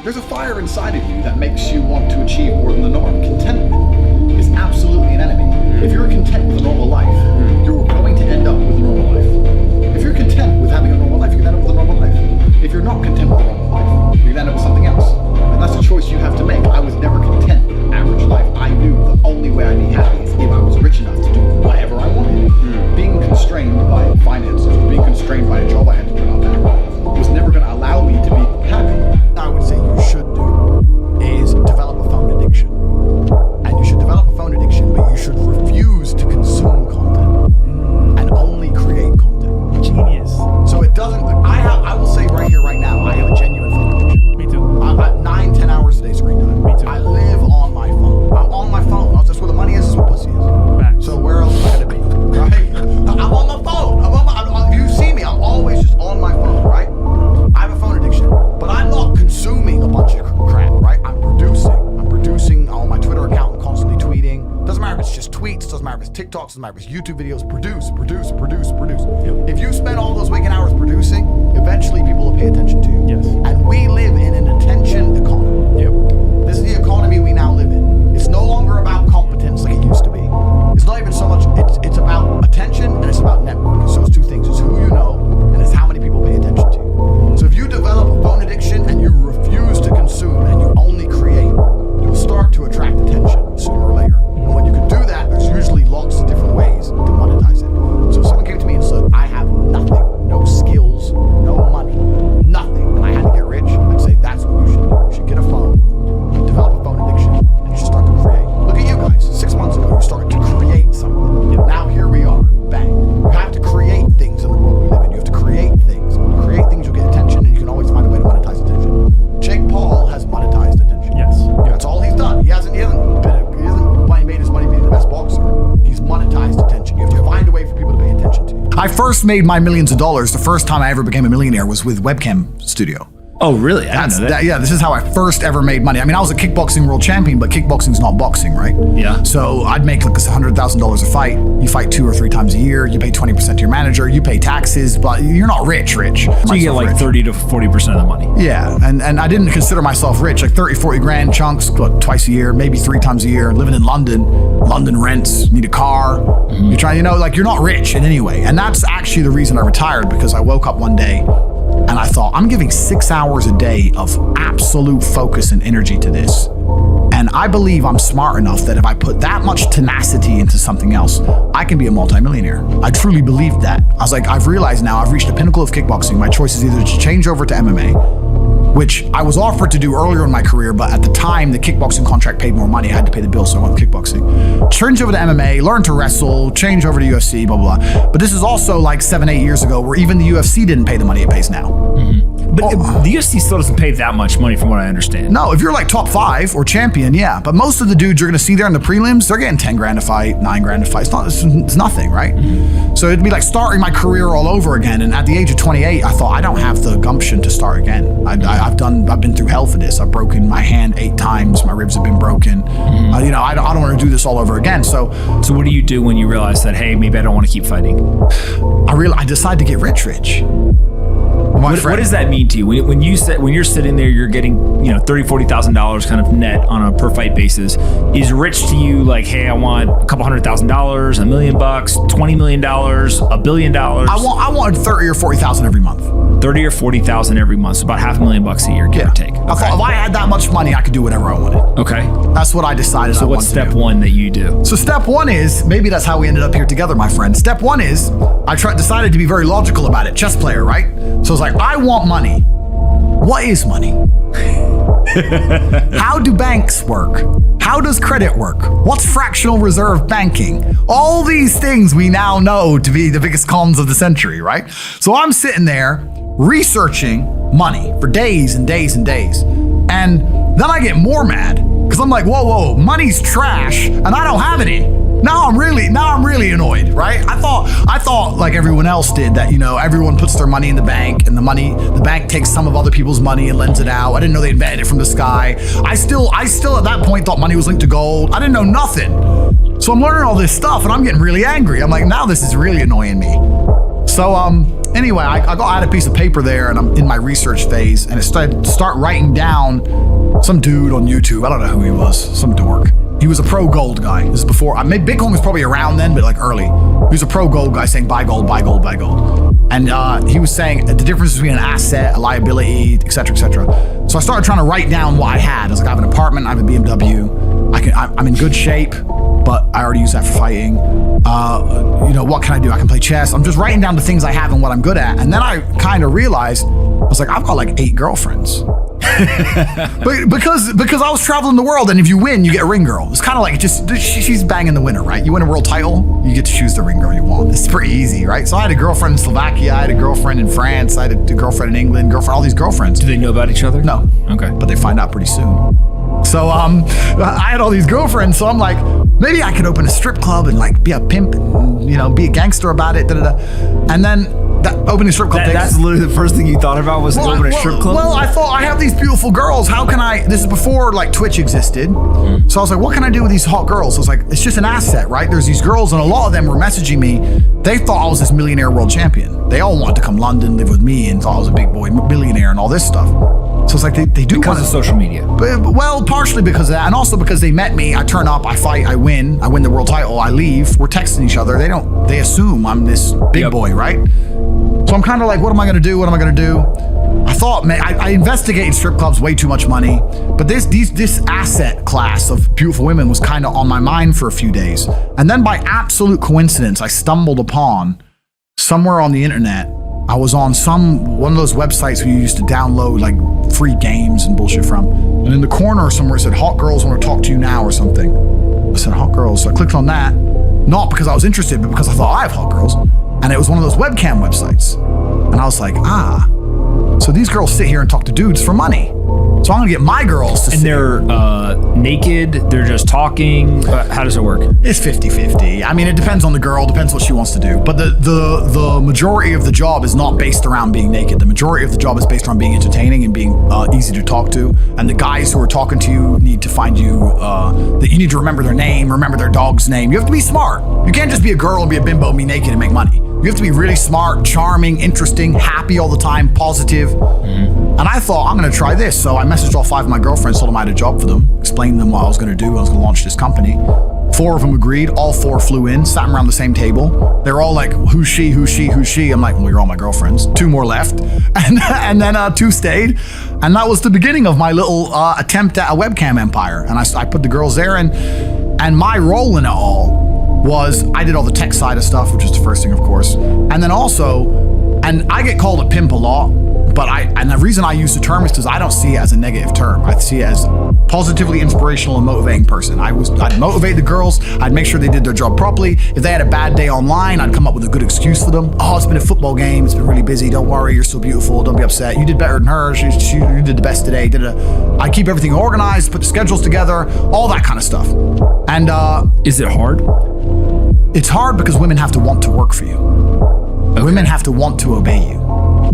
There's a fire inside of you that makes you want to achieve more than the norm. Contentment is absolutely an enemy. If you're content with a normal life, you're going to end up with a normal life. If you're content with having a normal life, you can end up with a normal life. If you're not content with a normal life, you can end up with something else. And that's a choice you have to make. I was never content with an average life. I knew the only way I'd be happy is if I was rich enough to do whatever I wanted. Being constrained by finances, being constrained by a job I had to put up there, was never going to allow me to be happy. I would say you should do is develop a phone addiction. And you should develop a phone addiction, but you should refuse to consume content and only create content. Genius. So it doesn't, I will say right here, right now, I have a genuine phone addiction. Me too. I'm at 9-10 hours a day screen time. Me too. I live on my phone. I'm on my phone. That's where the money is what pussy is. Facts. So where else am I gonna be? Right? I'm on my phone. If you see me, I'm always just on my phone, right? I have a phone addiction, but I'm not consuming a bunch of crap, right? I'm producing on my Twitter account. I'm constantly tweeting. Doesn't matter if it's just tweets, doesn't matter if it's TikToks, doesn't matter if it's YouTube videos. Produce. Yep. If you spend all those waking hours producing, eventually people will pay attention to you. Yes. And we live in an attention economy. Yep. This is the economy we now live in. It's no longer about competence like it used to be. It's not even so much, it's about attention and it's about network. It's those two things. It's who you know and it's how many people pay attention to you. So if you develop a phone addiction and you refuse to consume and you only create, you'll start to attract attention sooner or later. And when you can do that, there's usually lots of different ways to monetize it. So if someone came to me and said, I have nothing, no skills, no money, nothing, and I had to get rich, I'd say that's what you should do. You should get a phone, develop a phone addiction, and you should start to create. Look at you guys. 6 months ago, you started to create something. Now here we are. Bang. You have to create things in the world we live in. You have to create things. When you create things, you'll get attention, and you can always find a way to monetize attention. Jake Paul has monetized attention. Yes. That's all he's done. He hasn't made his money being the best boxer. He's monetized attention. You have to find a way for people to pay attention to you. I first made my millions of dollars. The first time I ever became a millionaire was with Webcam Studio. Oh, really? I didn't know that. Yeah, this is how I first ever made money. I mean, I was a kickboxing world champion, but kickboxing's not boxing, right? Yeah. So I'd make like $100,000 a fight. You fight 2 or 3 times a year. You pay 20% to your manager. You pay taxes, but you're not rich. So you get like 30 to 40% of the money. Yeah, and I didn't consider myself rich. Like 30, 40 grand chunks, what, twice a year, maybe 3 times a year. Living in London, London rents, need a car. You're trying, like you're not rich in any way. And that's actually the reason I retired, because I woke up one day and I thought, I'm giving 6 hours a day of absolute focus and energy to this. And I believe I'm smart enough that if I put that much tenacity into something else, I can be a multimillionaire. I truly believed that. I was like, I've realized now I've reached the pinnacle of kickboxing. My choice is either to change over to MMA, which I was offered to do earlier in my career, but at the time, the kickboxing contract paid more money. I had to pay the bill, so I went with kickboxing. Change over to MMA, learn to wrestle, change over to UFC, blah, blah, blah. But this is also like 7-8 years ago where even the UFC didn't pay the money it pays now. But the UFC still doesn't pay that much money from what I understand. No, if you're like top 5 or champion, yeah. But most of the dudes you're going to see there in the prelims, they're getting 10 grand a fight, 9 grand a fight. It's nothing, right? So it'd be like starting my career all over again. And at the age of 28, I thought I don't have the gumption to start again. I've been through hell for this. I've broken my hand 8 times. My ribs have been broken. I don't want to do this all over again. So what do you do when you realize that, hey, maybe I don't want to keep fighting? I decide to get rich. What does that mean to you when you're sitting there, you're getting $30,000-$40,000 kind of net on a per fight basis? Is rich to you like, hey, I want a couple $100,000, $1 million, $20 million, $1 billion? I want 30 or 40,000 every month. 30 or 40,000 every month, so about $500,000 a year, give or take. I thought if I had that much money, I could do whatever I wanted. Okay. That's what I decided. So what's step 1 that you do? So step 1 is, maybe that's how we ended up here together, my friend. Step 1 is, decided to be very logical about it. Chess player, right? So it's like, I want money. What is money? How do banks work? How does credit work? What's fractional reserve banking? All these things we now know to be the biggest cons of the century, right? So I'm sitting there researching money for days and days and days. And then I get more mad because I'm like, whoa, money's trash and I don't have any. Now I'm really annoyed, right? I thought like everyone else did that, everyone puts their money in the bank and the bank takes some of other people's money and lends it out. I didn't know they invented it from the sky. I still at that point thought money was linked to gold. I didn't know nothing. So I'm learning all this stuff and I'm getting really angry. I'm like, now this is really annoying me. So anyway, I got out a piece of paper there, and I'm in my research phase, and it start writing down some dude on YouTube. I don't know who he was, some dork. He was a pro gold guy. This is before, maybe Bitcoin was probably around then, but like early. He was a pro gold guy saying buy gold, buy gold, buy gold. And he was saying the difference between an asset, a liability, et cetera, et cetera. So I started trying to write down what I had. I was like, I have an apartment, I have a BMW, I'm in good shape, but I already use that for fighting. What can I do? I can play chess. I'm just writing down the things I have and what I'm good at. And then I kind of realized, I was like, I've got like 8 girlfriends. But because I was traveling the world, and if you win, you get a ring girl. It's kind of like she's banging the winner, right? You win a world title, you get to choose the ring girl you want. It's pretty easy, right? So I had a girlfriend in Slovakia, I had a girlfriend in France, I had a girlfriend in England, all these girlfriends. Do they know about each other? No. Okay. But they find out pretty soon. So I had all these girlfriends, so I'm like, maybe I could open a strip club and like be a pimp and be a gangster about it. And then opening a strip club. That's literally the first thing you thought about was opening a strip club? Well, I thought I have these beautiful girls. How can I? This is before like Twitch existed. Mm-hmm. So I was like, what can I do with these hot girls? I was like, it's just an asset, right? There's these girls, and a lot of them were messaging me. They thought I was this millionaire world champion. They all wanted to come London, live with me, and thought I was a big boy millionaire and all this stuff. So it's like they do because of social media. Well, partially because of that, and also because they met me. I turn up, I fight, I win the world title, I leave. We're texting each other. They assume I'm this big boy, right? So I'm kind of like, what am I gonna do? What am I gonna do? I thought, man, I investigated strip clubs, way too much money. But this asset class of beautiful women was kind of on my mind for a few days. And then by absolute coincidence, I stumbled upon somewhere on the internet. I was on one of those websites where you used to download like free games and bullshit from. And in the corner somewhere it said, hot girls want to talk to you now or something. I said, hot girls. So I clicked on that, not because I was interested, but because I thought I have hot girls. And it was one of those webcam websites. And I was like, so these girls sit here and talk to dudes for money. So I'm gonna get my girls to sit. And they're naked, they're just talking. How does it work? It's 50-50. I mean, it depends on the girl, depends what she wants to do. But the majority of the job is not based around being naked. The majority of the job is based around being entertaining and being easy to talk to. And the guys who are talking to you need to find you, that you need to remember their name, remember their dog's name. You have to be smart. You can't just be a girl and be a bimbo and be naked and make money. You have to be really smart, charming, interesting, happy all the time, positive. Mm-hmm. And I thought, I'm going to try this. So I messaged all 5 of my girlfriends, told them I had a job for them, explained to them what I was going to do. I was going to launch this company. 4 of them agreed. All 4 flew in, sat them around the same table. They're all like, who's she, who's she, who's she? I'm like, well, you're all my girlfriends. 2 more left. And then 2 stayed. And that was the beginning of my little attempt at a webcam empire. And I put the girls there. And my role in it all was I did all the tech side of stuff, which is the first thing, of course. And then also, and I get called a pimp a lot, but and the reason I use the term is because I don't see it as a negative term. I see it as positively inspirational and motivating person. I'd motivate the girls. I'd make sure they did their job properly. If they had a bad day online, I'd come up with a good excuse for them. Oh, it's been a football game. It's been really busy. Don't worry. You're so beautiful. Don't be upset. You did better than her. You did the best today. I keep everything organized, put the schedules together, all that kind of stuff. And is it hard? It's hard because women have to want to work for you. Okay. Women have to want to obey you.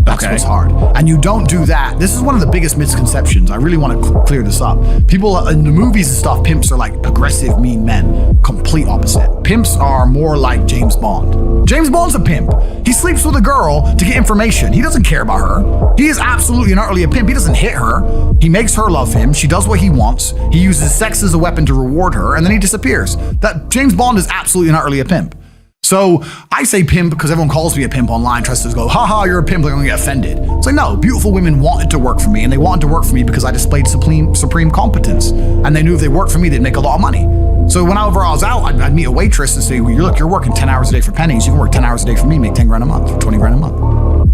That's what's hard. And you don't do that. This is one of the biggest misconceptions. I really want to clear this up. People in the movies and stuff, pimps are like aggressive, mean men. Complete opposite. Pimps are more like James Bond. James Bond's a pimp. He sleeps with a girl to get information. He doesn't care about her. He is absolutely and utterly a pimp. He doesn't hit her. He makes her love him. She does what he wants. He uses sex as a weapon to reward her, and then he disappears. That James Bond is absolutely and utterly a pimp. So I say pimp because everyone calls me a pimp online, tries to go, haha, you're a pimp, they're gonna get offended. It's like, no, beautiful women wanted to work for me, and they wanted to work for me because I displayed supreme competence. And they knew if they worked for me, they'd make a lot of money. So whenever I was out, I'd meet a waitress and say, well, you're working 10 hours a day for pennies. You can work 10 hours a day for me, make 10 grand a month, 20 grand a month.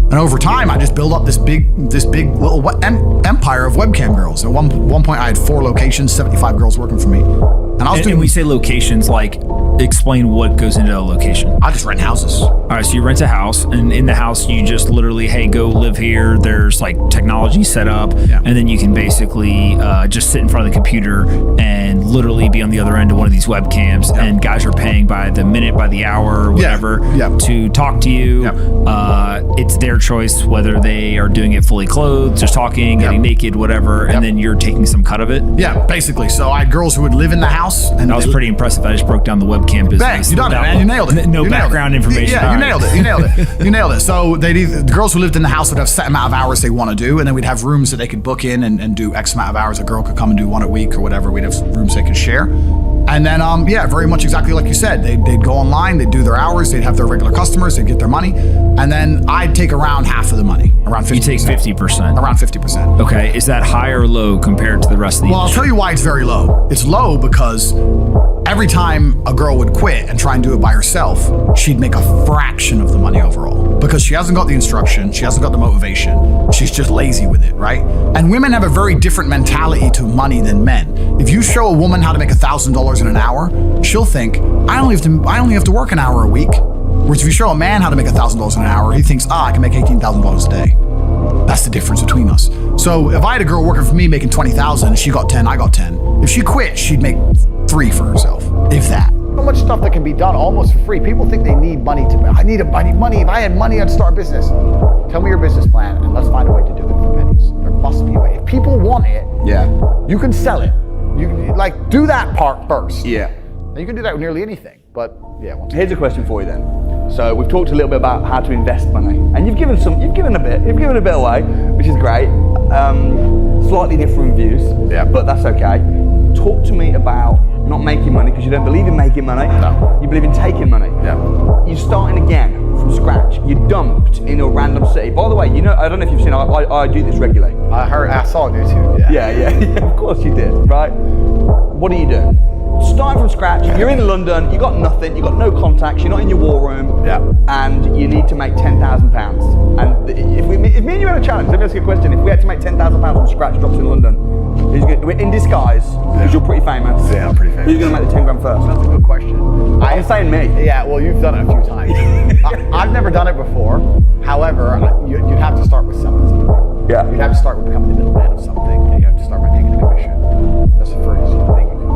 And over time, I just built up this big little empire of webcam girls. At one point, I had 4 locations, 75 girls working for me. And I was doing. And we say locations, like, explain what goes into a location. I just rent houses. All right, so you rent a house, and in the house, you just literally, hey, go live here. There's like technology set up, and then you can basically just sit in front of the computer and literally be on the other end of one of these webcams. And guys are paying by the minute, by the hour, whatever, to talk to you. It's their choice whether they are doing it fully clothed, just talking, getting naked, whatever, and then you're taking some cut of it. Yeah, basically. So I had girls who would live in the house. house. And that was pretty impressive. I just broke down the webcam business. Bang, you done it, man. You nailed it. No You nailed background it. information. Yeah, All you right. nailed it. You nailed it. You nailed it. So the girls who lived in the house would have set amount of hours they want to do, and then we'd have rooms that they could book in and do X amount of hours. A girl could come and do one a week or whatever. We'd have rooms they could share. And then, very much exactly like you said. They'd go online, they'd do their hours, they'd have their regular customers, they'd get their money, and then I'd take around half of the money, around 50%. You take 50%. Around 50%. Okay, is that high or low compared to the rest of the Well, I'll industry? tell you why it's very low. It's low because every time a girl would quit and try and do it by herself, she'd make a fraction of the money overall because she hasn't got the instruction, she hasn't got the motivation, she's just lazy with it, right? And women have a very different mentality to money than men. If you show a woman how to make $1,000 in an hour, she'll think, I only have to work an hour a week. Whereas if you show a man how to make $1,000 in an hour, he thinks, I can make $18,000 a day. That's the difference between us. So if I had a girl working for me making 20,000, she got 10, I got 10. If she quit, she'd make 3 for herself, if that. So much stuff that can be done almost for free. People think they need money I need money. If I had money, I'd start a business. Tell me your business plan and let's find a way to do it for pennies. There must be a way. If people want it, you can sell it. You can, do that part first. Yeah. And you can do that with nearly anything. But yeah, Here's a question for you then. So we've talked a little bit about how to invest money, and you've given a bit away, which is great. Slightly different views, but that's okay. Talk to me about not making money because you don't believe in making money. No. You believe in taking money. Yeah. You're starting again from scratch. You're dumped in a random city. By the way, I don't know if you've seen. I do this regularly. I saw it on YouTube. Yeah. Of course you did, right? What do you do? Starting from scratch, you're in London, you got nothing, you got no contacts, you're not in your war room, and you need to make £10,000. And if me and you had a challenge, let me ask you a question. If we had to make £10,000 from scratch drops in London, we're in disguise, because you're pretty famous. Yeah, I'm pretty famous. Who's going to make the 10 grand first? That's a good question. I'm saying me. Yeah, well, you've done it a few times. I've never done it before. However, you'd have to start with something. Yeah. You'd have to start with becoming the middleman of something, and you have to start by taking a commission. That's the first thing you can do.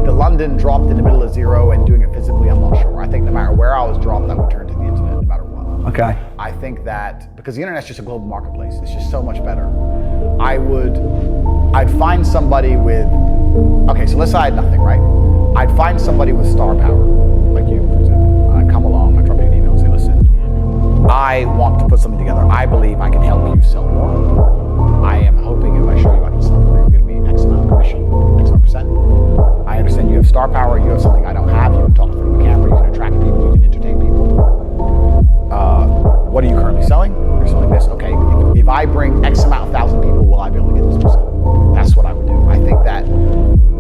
The London dropped in the middle of zero and doing it physically, I'm not sure. I think no matter where I was dropped, I would turn to the internet no matter what. Okay. I think that because the internet's just a global marketplace, it's just so much better. I'd find somebody with, so let's say I had nothing, right? I'd find somebody with star power, like you, for example. I'd come along, I'd drop you an email and say, listen, I want to put something together. I believe I can help you sell more. I am hoping if I show you I can sell more, you'll give me X amount of commission, X amount of percent. I understand you have star power, you have something I don't have, you can talk in front of the camera, you can attract people, you can entertain people. What are you currently selling? You're selling this. Okay, if I bring X amount of 1,000 people, will I be able to get this percent? That's what I would do. I think that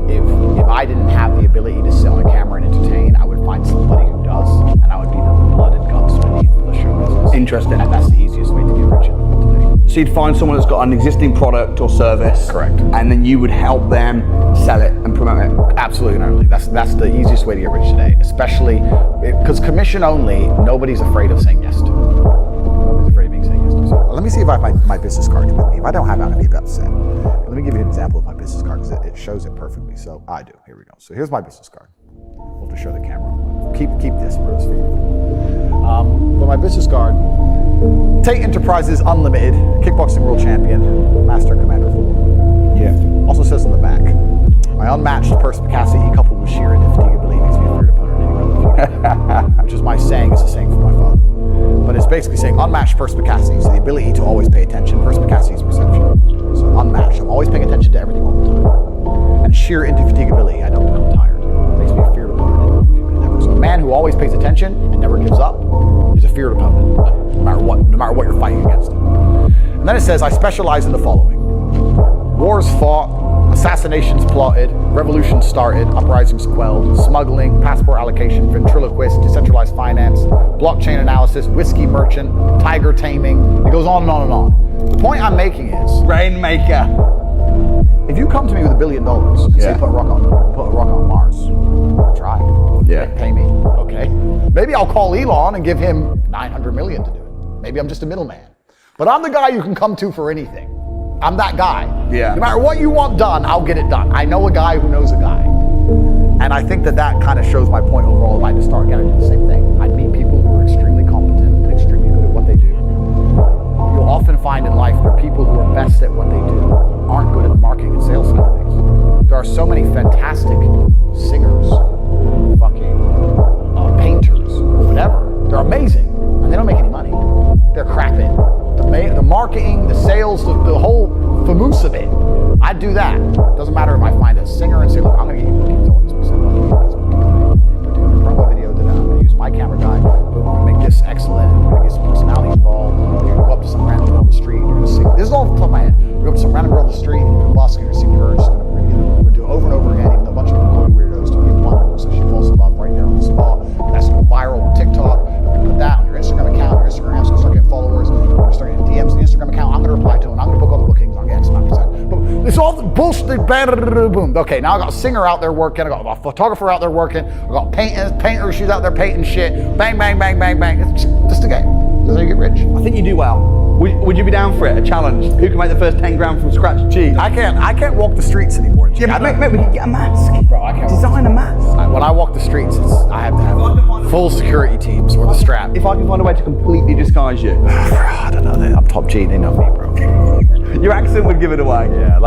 if I didn't have the ability to sell on camera and entertain, I would find somebody who does, and I would be the blood and guts beneath the show business. Interesting. And that's the easiest way to get rich in the world today. So you'd find someone that's got an existing product or service. Correct. And then you would help them sell it and promote it. Absolutely, and utterly. That's the easiest way to get rich today, especially because commission only, nobody's afraid of saying yes to. Nobody's afraid of being saying yes to. So let me see if I have my business card with me. If I don't have it, I'm going to be upset. Let me give you an example of my business card because it shows it perfectly. So I do. Here we go. So here's my business card. We'll have to show the camera. Keep this for us for you. But my business card, TATE Enterprises Unlimited, Kickboxing World Champion, Master and Commander of the World. Yeah. Also says on the back, my unmatched perspicacity coupled with sheer indefatigability makes me a feared opponent, which is my saying. It's a saying from my father. But it's basically saying unmatched perspicacity, so the ability to always pay attention. Perspicacity is perception. So unmatched, I'm always paying attention to everything all the time. And sheer indefatigability, I don't become tired. It makes me a feared opponent. So a man who always pays attention and never gives up is a feared opponent, no matter what you're fighting against him. And then it says, I specialize in the following. Wars fought, assassinations plotted, revolutions started, uprisings quelled, smuggling, passport allocation, ventriloquist, decentralized finance, blockchain analysis, whiskey merchant, tiger taming. It goes on and on and on. The point I'm making is, Rainmaker. if you come to me with $1 billion and say put a rock on Mars, I'll try. Yeah. Pay me. Okay. Maybe I'll call Elon and give him $900 million to do it. Maybe I'm just a middleman. But I'm the guy you can come to for anything. I'm that guy. Yeah. No matter what you want done, I'll get it done. I know a guy who knows a guy. And I think that kind of shows my point overall. If I just start getting the same thing, I'd meet people who are extremely competent and extremely good at what they do. You'll often find in life there are people who are best at what they do aren't good at the marketing and sales side of things. There are so many fantastic I'd do that. Doesn't matter if I find a singer and say, look, I'm gonna get you bookings. I want this percent booking. Put together a promo video, then I'm gonna use my camera guy, but we're gonna make this excellent, and we're gonna get some personality involved. You're gonna go up to some random girl on the street, and you're gonna sing. This is all off the top of my head. You're going to some random girl on the street, and you're gonna bus, and you're gonna sing to her, and she's gonna bring you. We're gonna do it over and over again, even though a bunch of people call you weirdos to give one, so she falls in love right there on the spot. And that's gonna go viral on TikTok. You're gonna put that on your Instagram account. Your Instagram's gonna start getting followers. You're gonna start getting DMs on the Instagram account. I'm gonna reply to them. I'm gonna book all the bookings. I'm gonna get X amount %. But it's all the bullshit. Boom. Okay, now I got a singer out there working. I got a photographer out there working. I got painters. She's out there painting shit. Bang, bang, bang, bang, bang. It's just a game. That's how you get rich. I think you do well. Would you be down for it? A challenge? Who can make the first 10 grand from scratch? Gee, I can't walk the streets anymore. G. yeah, but mate, we can get a mask. Bro, I can't design a mask. When I walk the streets, I have to have full security teams or the strap. If I can find a way to completely disguise you, I don't know. I'm top G. They know me, bro. your accent would give it away. Yeah,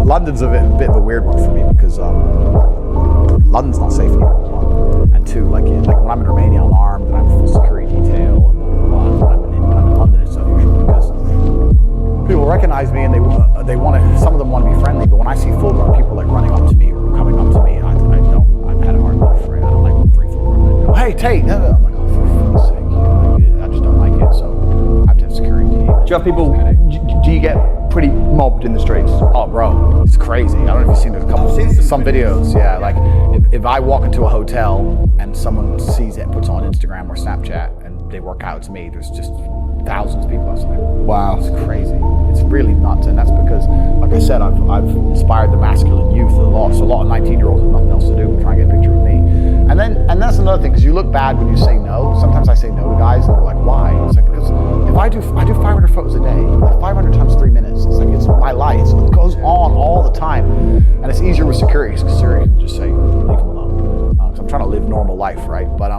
London's a bit of a weird one for me because London's not safe anymore. And two, like when I'm in Romania, I'm armed and I have full security detail. And when I'm in London, it's unusual because people recognize me and they want to. Some of them want to be friendly, but when I see full-grown people like running up to me or coming up to me, I don't. I've had a hard life for it. I don't like 3 4 men go, hey Tate. No. I'm like, oh, for fuck's sake. I just don't like it. So I have to have security. Do you have people? Do you get pretty mobbed in the streets? Oh, bro, it's crazy. I don't know if you've seen some videos. Yeah, like if I walk into a hotel and someone sees it, puts it on Instagram or Snapchat, and they work out to me, there's just thousands of people outside. Wow, it's crazy. It's really nuts, and that's because, like I said, I've inspired the masculine youth a lot. So a lot of 19-year-olds have nothing else to do but try and get a picture of me. And that's another thing, because you look bad when you say no. Sometimes I say no to guys, and they're like, why? It's like, because if I do 500 photos a day, like 500 times 3 minutes. It's like, it's my life. It goes on all the time, and it's easier with security, because security can just say, leave them alone. 'Cause I'm trying to live normal life, right? But